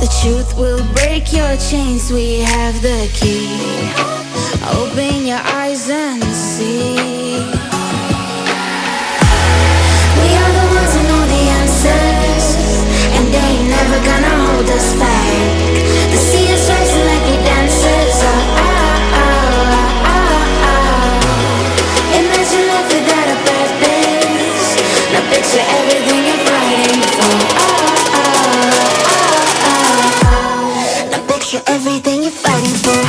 The truth will break your chains, we have the key. Open your eyes and see. We are the ones who know the answers, and they ain't never gonna hold us back. The sea is rising like we dancers. Imagine life without a purpose. Now picture everything you're fighting for. Now picture everything you're fighting for.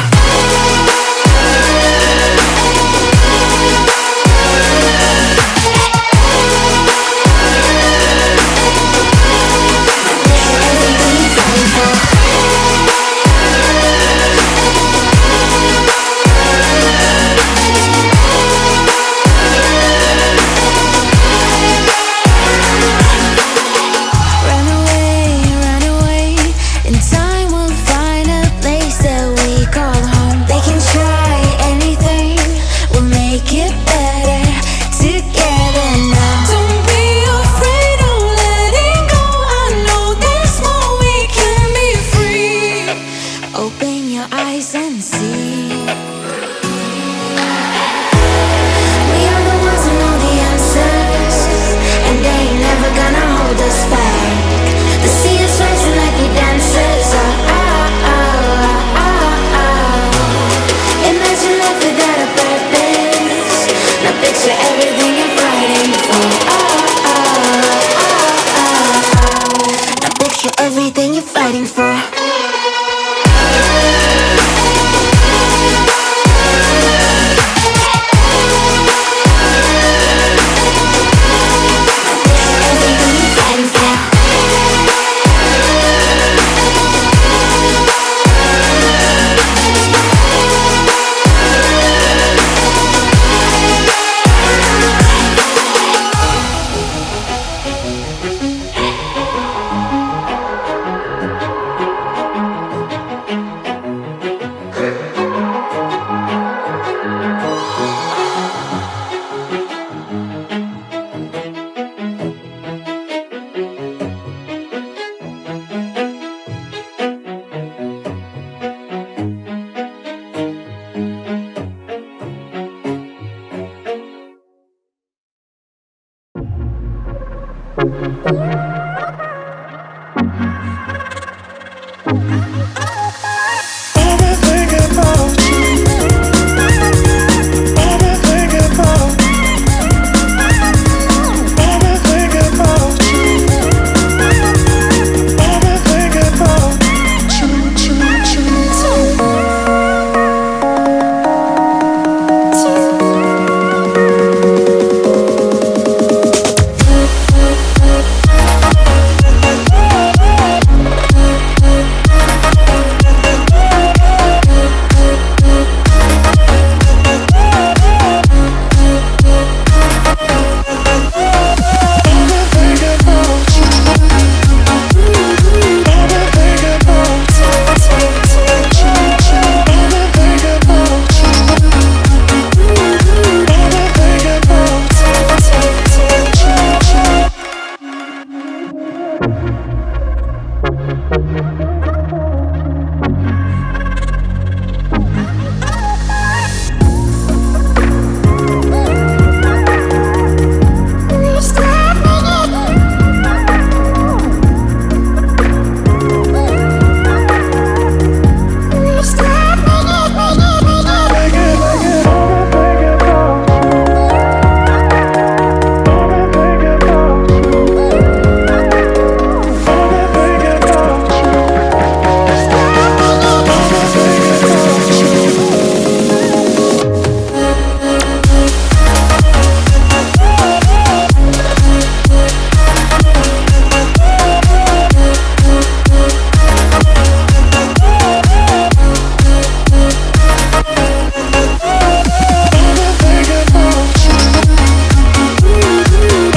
Open your eyes and see. We are the ones who know the answers, and they ain't never gonna hold us back. The sea is rising like we dancers. Imagine life without a purpose. Now picture everything you're fighting for. Now picture everything you're fighting for.